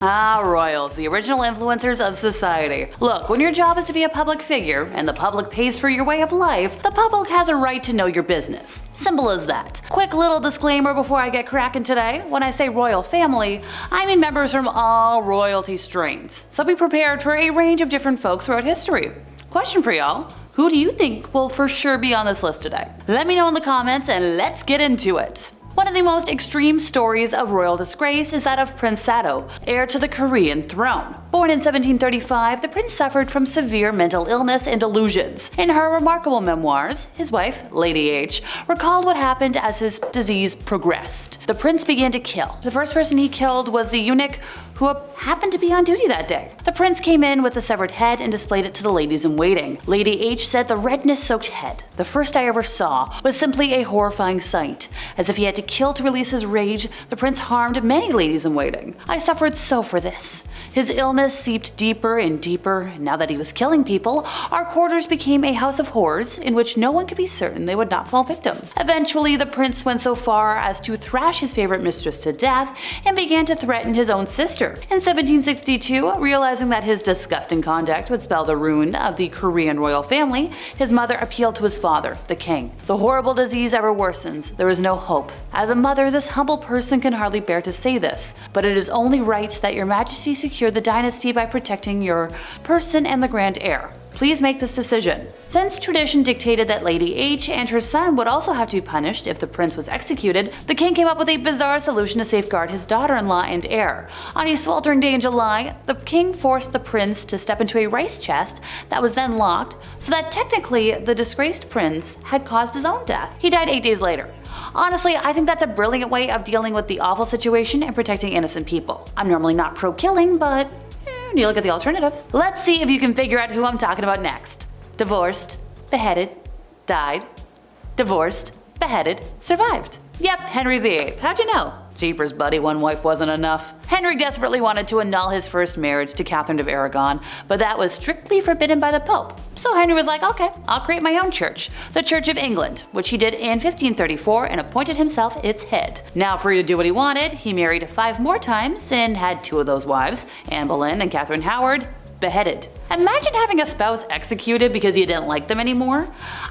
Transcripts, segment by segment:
Ah, royals, the original influencers of society. Look, when your job is to be a public figure, and the public pays for your way of life, the public has a right to know your business. Simple as that. Quick little disclaimer before I get cracking today. When I say royal family, I mean members from all royalty strains. So be prepared for a range of different folks throughout history. Question for y'all. Who do you think will for sure be on this list today? Let me know in the comments and let's get into it. One of the most extreme stories of royal disgrace is that of Prince Sado, heir to the Korean throne. Born in 1735, the prince suffered from severe mental illness and delusions. In her remarkable memoirs, his wife, Lady H, recalled what happened as his disease progressed. The prince began to kill. The first person he killed was the eunuch who happened to be on duty that day. The prince came in with the severed head and displayed it to the ladies in waiting. Lady H said the redness-soaked head, the first I ever saw, was simply a horrifying sight. As if he had to kill to release his rage, the prince harmed many ladies in waiting. I suffered so for this. His illness seeped deeper and deeper, and now that he was killing people, our quarters became a house of horrors in which no one could be certain they would not fall victim. Eventually, the prince went so far as to thrash his favorite mistress to death and began to threaten his own sister. In 1762, realizing that his disgusting conduct would spell the ruin of the Korean royal family, his mother appealed to his father, the king. The horrible disease ever worsens. There is no hope. As a mother, this humble person can hardly bear to say this, but it is only right that your majesty secure the dynasty by protecting your person and the grand heir. Please make this decision. Since tradition dictated that Lady H and her son would also have to be punished if the prince was executed, the king came up with a bizarre solution to safeguard his daughter-in-law and heir. On a sweltering day in July, the king forced the prince to step into a rice chest that was then locked, so that technically the disgraced prince had caused his own death. He died 8 days later. Honestly, I think that's a brilliant way of dealing with the awful situation and protecting innocent people. I'm normally not pro-killing, but you look at the alternative. Let's see if you can figure out who I'm talking about next. Divorced, beheaded, died, divorced, beheaded, survived. Yep, Henry VIII. How'd you know? Jeepers buddy, one wife wasn't enough. Henry desperately wanted to annul his first marriage to Catherine of Aragon, but that was strictly forbidden by the Pope. So Henry was like, okay, I'll create my own church, the Church of England, which he did in 1534 and appointed himself its head. Now free to do what he wanted, he married 5 more times and had 2 of those wives, Anne Boleyn and Catherine Howard, beheaded. Imagine having a spouse executed because you didn't like them anymore.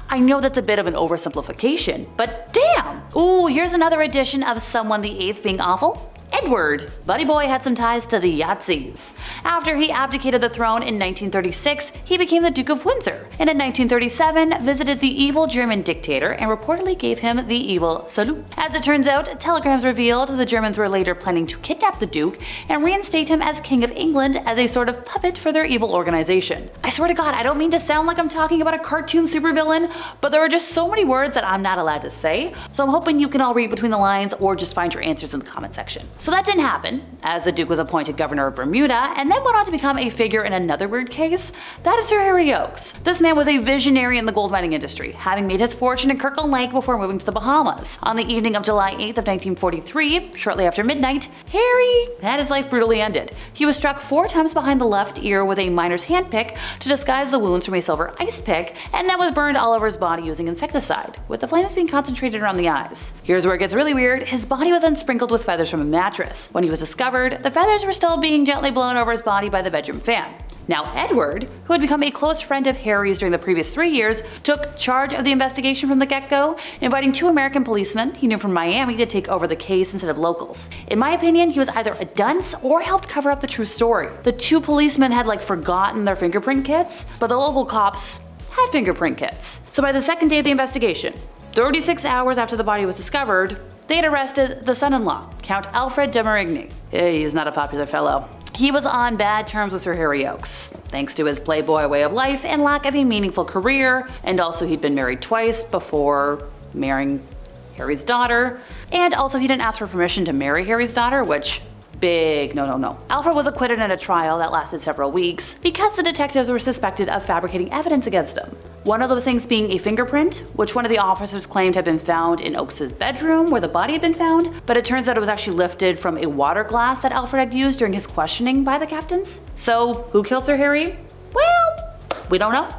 I know that's a bit of an oversimplification, but damn! Ooh, here's another edition of someone the 8th being awful. Edward. Buddy Boy had some ties to the Yahtzees. After he abdicated the throne in 1936, he became the Duke of Windsor, and in 1937 visited the evil German dictator and reportedly gave him the evil salute. As it turns out, telegrams revealed the Germans were later planning to kidnap the Duke and reinstate him as King of England as a sort of puppet for their evil organization. I swear to God, I don't mean to sound like I'm talking about a cartoon supervillain, but there are just so many words that I'm not allowed to say, so I'm hoping you can all read between the lines or just find your answers in the comment section. So that didn't happen, as the Duke was appointed governor of Bermuda and then went on to become a figure in another weird case, that of Sir Harry Oakes. This man was a visionary in the gold mining industry, having made his fortune in Kirkland Lake before moving to the Bahamas. On the evening of July 8th of 1943, shortly after midnight, Harry had his life brutally ended. He was struck 4 times behind the left ear with a miner's handpick to disguise the wounds from a silver ice pick, and then was burned all over his body using insecticide, with the flames being concentrated around the eyes. Here's where it gets really weird. His body was then sprinkled with feathers from a mattress. When he was discovered, the feathers were still being gently blown over his body by the bedroom fan. Now Edward, who had become a close friend of Harry's during the previous 3 years, took charge of the investigation from the get-go, inviting 2 American policemen he knew from Miami to take over the case instead of locals. In my opinion, he was either a dunce or helped cover up the true story. The 2 policemen had forgotten their fingerprint kits, but the local cops had fingerprint kits. So by the second day of the investigation, 36 hours after the body was discovered, they had arrested the son-in-law, Count Alfred de Marigny. He's not a popular fellow. He was on bad terms with Sir Harry Oakes, thanks to his playboy way of life and lack of a meaningful career, and also he'd been married twice before marrying Harry's daughter, and also he didn't ask for permission to marry Harry's daughter, which big no. Alfred was acquitted in a trial that lasted several weeks because the detectives were suspected of fabricating evidence against him. One of those things being a fingerprint, which one of the officers claimed had been found in Oakes' bedroom where the body had been found, but it turns out it was actually lifted from a water glass that Alfred had used during his questioning by the captains. So, who killed Sir Harry? Well, we don't know.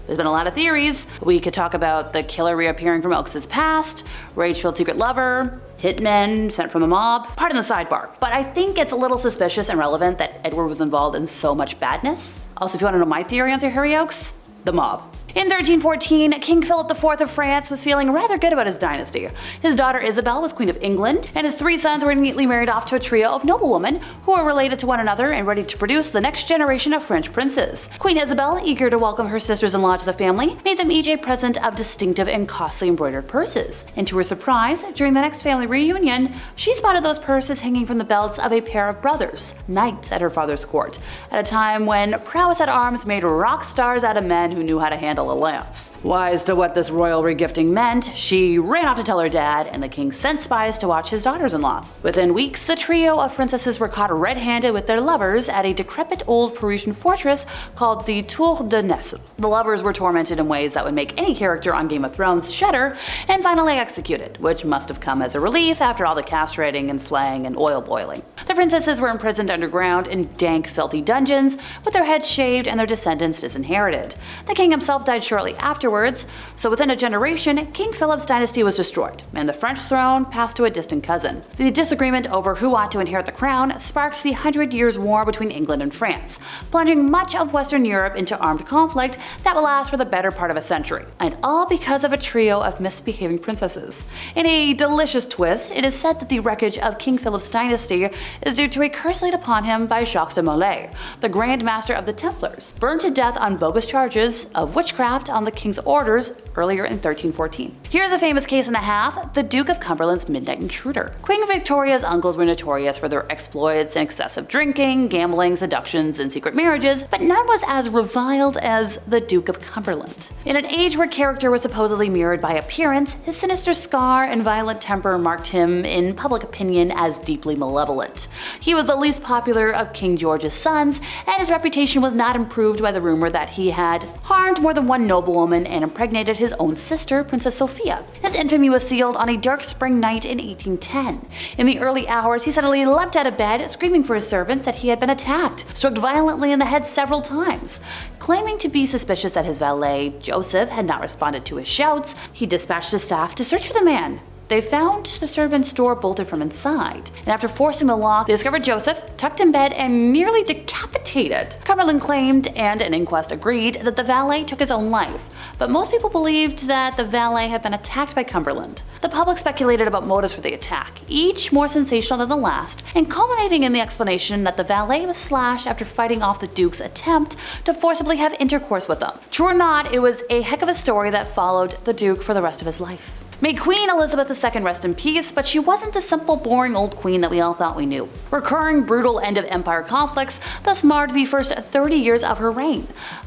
There's been a lot of theories. We could talk about the killer reappearing from Oakes' past, rage-filled secret lover, hitmen sent from the mob, pardon the sidebar. But I think it's a little suspicious and relevant that Edward was involved in so much badness. Also, if you want to know my theory on Sir Harry Oakes, the mob. In 1314, King Philip IV of France was feeling rather good about his dynasty. His daughter Isabel was Queen of England, and his 3 sons were neatly married off to a trio of noblewomen who were related to one another and ready to produce the next generation of French princes. Queen Isabel, eager to welcome her sisters-in-law to the family, made them each a present of distinctive and costly embroidered purses. And to her surprise, during the next family reunion, she spotted those purses hanging from the belts of a pair of brothers, knights at her father's court, at a time when prowess at arms made rock stars out of men who knew how to handle a lance. Wise to what this royal regifting meant, she ran off to tell her dad, and the king sent spies to watch his daughters-in-law. Within weeks, the trio of princesses were caught red-handed with their lovers at a decrepit old Parisian fortress called the Tour de Nesle. The lovers were tormented in ways that would make any character on Game of Thrones shudder, and finally executed, which must have come as a relief after all the castrating and flaying and oil boiling. The princesses were imprisoned underground in dank, filthy dungeons, with their heads shaved and their descendants disinherited. The king himself died shortly afterwards, so within a generation, King Philip's dynasty was destroyed, and the French throne passed to a distant cousin. The disagreement over who ought to inherit the crown sparked the 100 Years' War between England and France, plunging much of Western Europe into armed conflict that will last for the better part of a century, and all because of a trio of misbehaving princesses. In a delicious twist, it is said that the wreckage of King Philip's dynasty is due to a curse laid upon him by Jacques de Molay, the Grand Master of the Templars, burned to death on bogus charges of witchcraft on the king's orders earlier in 1314. Here's a famous case and a half, the Duke of Cumberland's midnight intruder. Queen Victoria's uncles were notorious for their exploits and excessive drinking, gambling, seductions, and secret marriages, but none was as reviled as the Duke of Cumberland. In an age where character was supposedly mirrored by appearance, his sinister scar and violent temper marked him, in public opinion, as deeply malevolent. He was the least popular of King George's sons, and his reputation was not improved by the rumor that he had harmed more than one noblewoman and impregnated his own sister, Princess Sophia. His infamy was sealed on a dark spring night in 1810. In the early hours, he suddenly leapt out of bed, screaming for his servants that he had been attacked, struck violently in the head several times. Claiming to be suspicious that his valet, Joseph, had not responded to his shouts, he dispatched his staff to search for the man. They found the servant's door bolted from inside, and after forcing the lock, they discovered Joseph tucked in bed and nearly decapitated. Cumberland claimed, and an inquest agreed, that the valet took his own life, but most people believed that the valet had been attacked by Cumberland. The public speculated about motives for the attack, each more sensational than the last, and culminating in the explanation that the valet was slashed after fighting off the Duke's attempt to forcibly have intercourse with them. True or not, it was a heck of a story that followed the Duke for the rest of his life. May Queen Elizabeth II rest in peace, but she wasn't the simple, boring old queen that we all thought we knew. Recurring, brutal end-of-empire conflicts thus marred the first 30 years of her reign,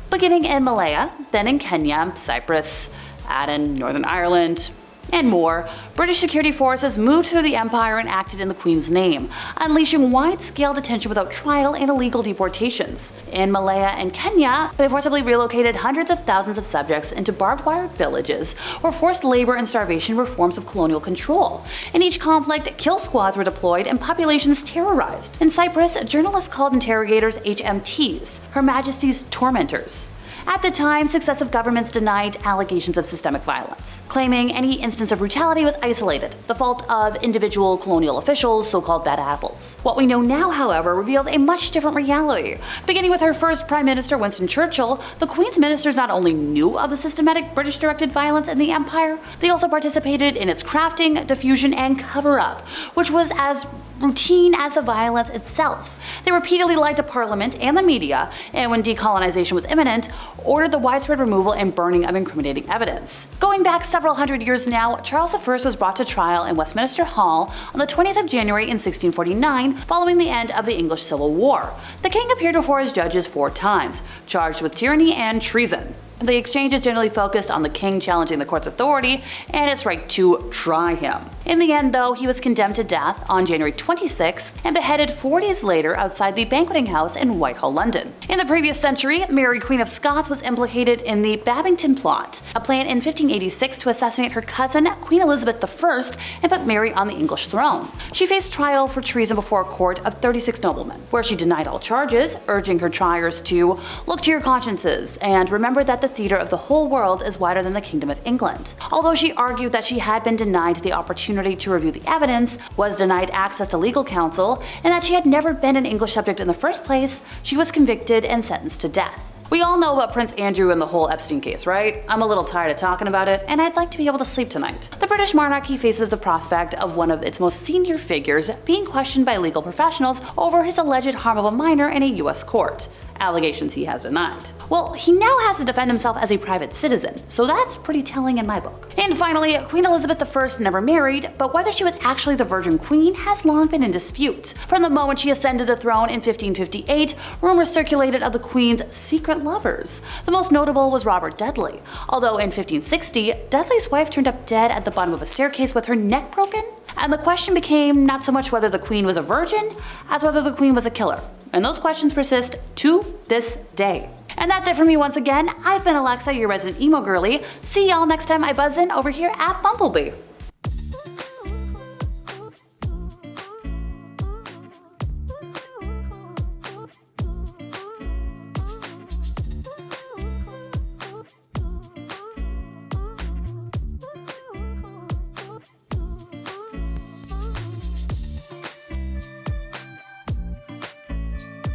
beginning in Malaya, then in Kenya, Cyprus, Aden, Northern Ireland, and more. British security forces moved through the empire and acted in the Queen's name, unleashing wide-scale detention without trial and illegal deportations. In Malaya and Kenya, they forcibly relocated hundreds of thousands of subjects into barbed-wire villages, where forced labor and starvation were forms of colonial control. In each conflict, kill squads were deployed and populations terrorized. In Cyprus, journalists called interrogators HMTs, Her Majesty's tormentors. At the time, successive governments denied allegations of systemic violence, claiming any instance of brutality was isolated, the fault of individual colonial officials, so-called bad apples. What we know now, however, reveals a much different reality. Beginning with her first Prime Minister, Winston Churchill, the Queen's ministers not only knew of the systematic British-directed violence in the empire, they also participated in its crafting, diffusion, and cover-up, which was as routine as the violence itself. They repeatedly lied to Parliament and the media, and when decolonization was imminent, ordered the widespread removal and burning of incriminating evidence. Going back several hundred years now, Charles I was brought to trial in Westminster Hall on the 20th of January in 1649, following the end of the English Civil War. The king appeared before his judges 4 times, charged with tyranny and treason. The exchange is generally focused on the king challenging the court's authority and its right to try him. In the end, though, he was condemned to death on January 26th and beheaded 4 days later outside the banqueting house in Whitehall, London. In the previous century, Mary, Queen of Scots, was implicated in the Babington Plot, a plan in 1586 to assassinate her cousin, Queen Elizabeth I, and put Mary on the English throne. She faced trial for treason before a court of 36 noblemen, where she denied all charges, urging her triers to look to your consciences and remember that the theater of the whole world is wider than the Kingdom of England. Although she argued that she had been denied the opportunity to review the evidence, was denied access to legal counsel, and that she had never been an English subject in the first place, she was convicted and sentenced to death. We all know about Prince Andrew and the whole Epstein case, right? I'm a little tired of talking about it, and I'd like to be able to sleep tonight. The British monarchy faces the prospect of one of its most senior figures being questioned by legal professionals over his alleged harm of a minor in a US court. Allegations he has denied. Well, he now has to defend himself as a private citizen, so that's pretty telling in my book. And finally, Queen Elizabeth I never married, but whether she was actually the Virgin Queen has long been in dispute. From the moment she ascended the throne in 1558, rumors circulated of the Queen's secret lovers. The most notable was Robert Dudley, although in 1560, Dudley's wife turned up dead at the bottom of a staircase with her neck broken, and the question became not so much whether the Queen was a virgin, as whether the Queen was a killer. And those questions persist to this day. And that's it for me once again. I've been Alexa, your resident emo girly. See y'all next time I buzz in over here at Bumblebee.